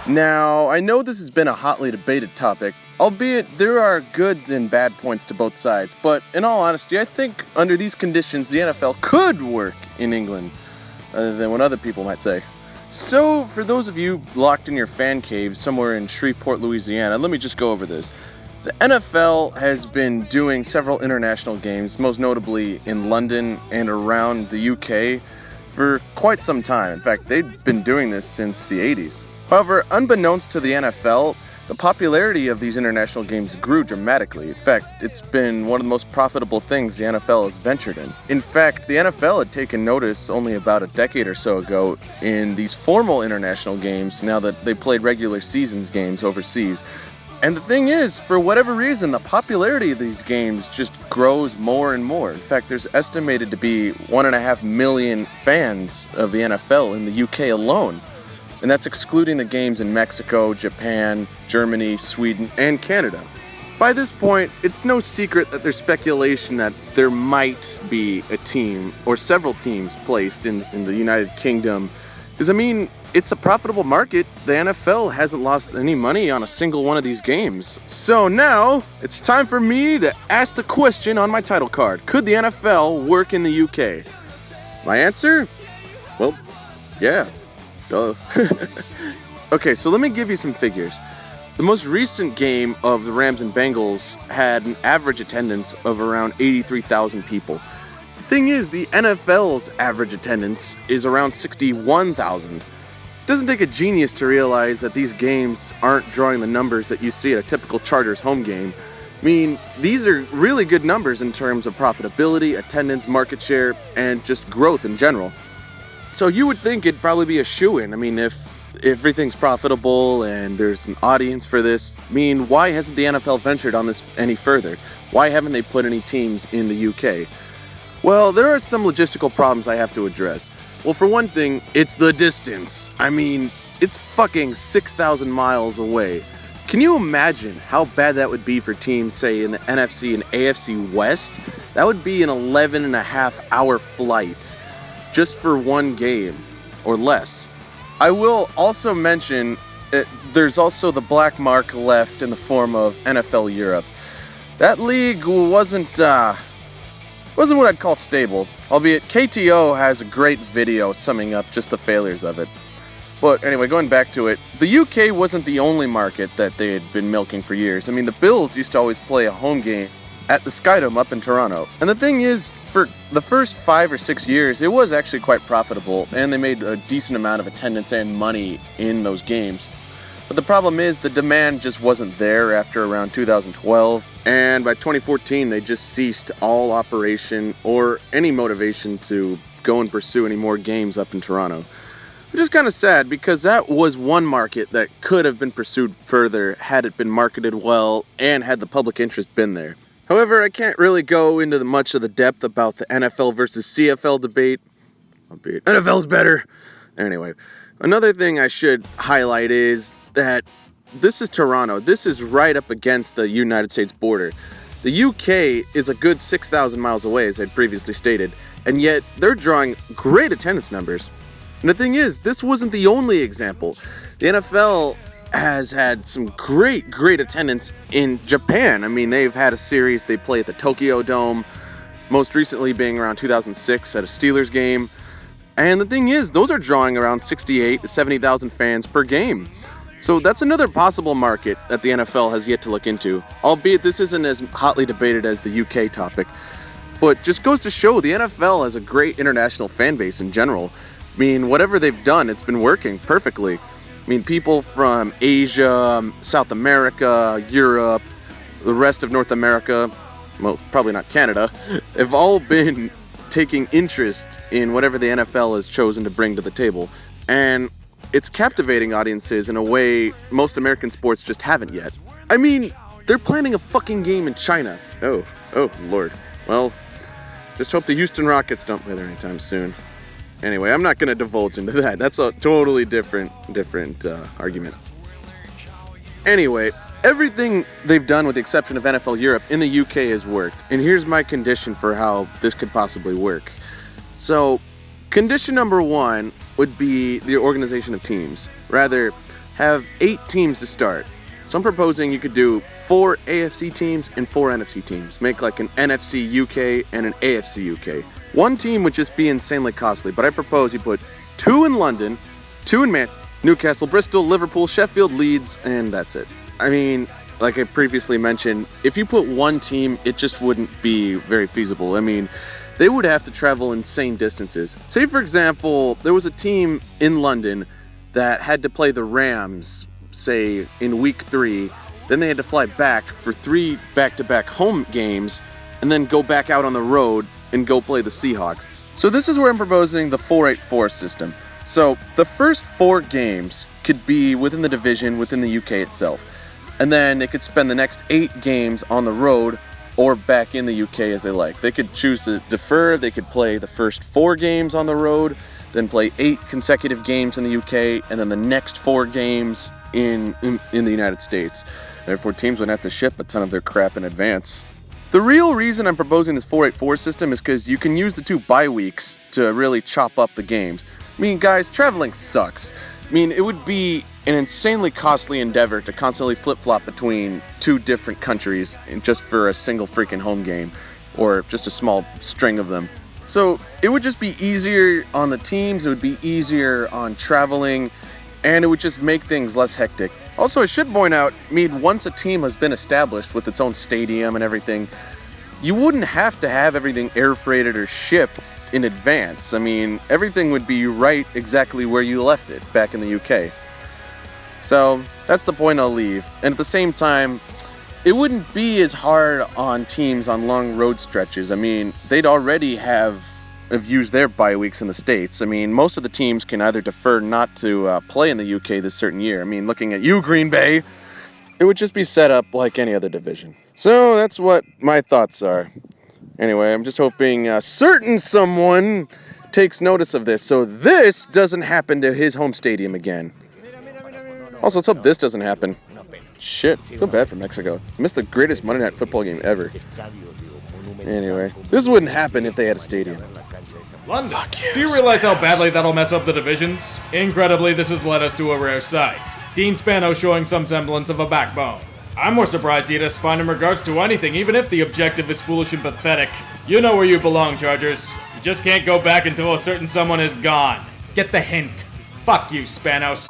Now, I know this has been a hotly debated topic, albeit there are good and bad points to both sides, but in all honesty, I think under these conditions, the NFL could work in England, rather than what other people might say. So, for those of you locked in your fan cave somewhere in Shreveport, Louisiana, let me just go over this. The NFL has been doing several international games, most notably in London and around the UK, for quite some time. In fact, they've been doing this since the 80s. However, unbeknownst to the NFL, the popularity of these international games grew dramatically. In fact, it's been one of the most profitable things the NFL has ventured in. In fact, the NFL had taken notice only about a decade or so ago in these formal international games now that they played regular seasons games overseas. And the thing is, for whatever reason, the popularity of these games just grows more and more. In fact, there's estimated to be 1.5 million fans of the NFL in the UK alone. And that's excluding the games in Mexico, Japan, Germany, Sweden, and Canada. By this point, it's no secret that there's speculation that there might be a team or several teams placed in the United Kingdom. Because, it's a profitable market. The NFL hasn't lost any money on a single one of these games. So now, it's time for me to ask the question on my title card. Could the NFL work in the UK? My answer? Well, yeah. Duh. Okay, so let me give you some figures. The most recent game of the Rams and Bengals had an average attendance of around 83,000 people. The thing is, the NFL's average attendance is around 61,000. It doesn't take a genius to realize that these games aren't drawing the numbers that you see at a typical Chargers home game. These are really good numbers in terms of profitability, attendance, market share, and just growth in general. So you would think it'd probably be a shoo-in. If everything's profitable and there's an audience for this, why hasn't the NFL ventured on this any further? Why haven't they put any teams in the UK? Well, there are some logistical problems I have to address. Well, for one thing, it's the distance. It's fucking 6,000 miles away. Can you imagine how bad that would be for teams, say, in the NFC and AFC West? That would be an 11.5-hour flight just for one game or less. I will also mention there's also the black mark left in the form of NFL Europe. That league wasn't what I'd call stable, albeit KTO has a great video summing up just the failures of it. But anyway, going back to it, the UK wasn't the only market that they had been milking for years. The Bills used to always play a home game at the Skydome up in Toronto. And the thing is, for the first 5 or 6 years, it was actually quite profitable, and they made a decent amount of attendance and money in those games. But the problem is, the demand just wasn't there after around 2012, and by 2014, they just ceased all operation or any motivation to go and pursue any more games up in Toronto. Which is kind of sad, because that was one market that could have been pursued further had it been marketed well and had the public interest been there. However, I can't really go into much of the depth about the NFL versus CFL debate. Albeit, NFL's better. Anyway, another thing I should highlight is that this is Toronto. This is right up against the United States border. The UK is a good 6,000 miles away, as I previously stated, and yet they're drawing great attendance numbers. And the thing is, this wasn't the only example. The NFL has had some great attendance in Japan. They've had a series they play at the Tokyo Dome, most recently being around 2006 at a Steelers game. And the thing is, those are drawing around 68 to 70,000 fans per game. So that's another possible market that the NFL has yet to look into, albeit this isn't as hotly debated as the UK topic. But just goes to show the NFL has a great international fan base in general. Whatever they've done, it's been working perfectly. People from Asia, South America, Europe, the rest of North America, well, probably not Canada, have all been taking interest in whatever the NFL has chosen to bring to the table. And it's captivating audiences in a way most American sports just haven't yet. They're planning a fucking game in China. Oh, Lord. Well, just hope the Houston Rockets don't play there anytime soon. Anyway, I'm not going to divulge into that. That's a totally different argument. Anyway, everything they've done with the exception of NFL Europe in the UK has worked. And here's my condition for how this could possibly work. So, condition number 1 would be the organization of teams. Rather, have 8 teams to start. So I'm proposing you could do 4 AFC teams and 4 NFC teams. Make like an NFC UK and an AFC UK. One team would just be insanely costly, but I propose you put 2 in London, 2 in Newcastle, Bristol, Liverpool, Sheffield, Leeds, and that's it. I mean, like I previously mentioned, if you put one team, it just wouldn't be very feasible. I mean, they would have to travel insane distances. Say, for example, there was a team in London that had to play the Rams, say, in week 3. Then they had to fly back for 3 back-to-back home games and then go back out on the road and go play the Seahawks. So this is where I'm proposing the 4-8-4 system. So the first 4 games could be within the division, within the UK itself. And then they could spend the next 8 games on the road or back in the UK as they like. They could choose to defer, they could play the first 4 games on the road, then play 8 consecutive games in the UK, and then the next 4 games in the United States. Therefore, teams would have to ship a ton of their crap in advance. The real reason I'm proposing this 4-8-4 system is because you can use the 2 bye weeks to really chop up the games. I mean, guys, traveling sucks. I mean, it would be an insanely costly endeavor to constantly flip-flop between 2 different countries just for a single freaking home game, or just a small string of them. So it would just be easier on the teams, it would be easier on traveling, and it would just make things less hectic. Also, I should point out, I mean, once a team has been established with its own stadium and everything, you wouldn't have to have everything air freighted or shipped in advance. I mean, everything would be right exactly where you left it back in the UK. So that's the point I'll leave. And at the same time, it wouldn't be as hard on teams on long road stretches. I mean, they'd already have used their bye weeks in the States. I mean, most of the teams can either defer not to play in the UK this certain year. I mean, looking at you, Green Bay, it would just be set up like any other division. So that's what my thoughts are. Anyway, I'm just hoping certain someone takes notice of this so this doesn't happen to his home stadium again. Also, let's hope this doesn't happen. Shit, I feel bad for Mexico. I missed the greatest Monday Night Football game ever. Anyway, this wouldn't happen if they had a stadium. London. Do you realize how badly that'll mess up the divisions? Incredibly, this has led us to a rare sight. Dean Spano showing some semblance of a backbone. I'm more surprised he had a spine in regards to anything, even if the objective is foolish and pathetic. You know where you belong, Chargers. You just can't go back until a certain someone is gone. Get the hint. Fuck you, Spanos.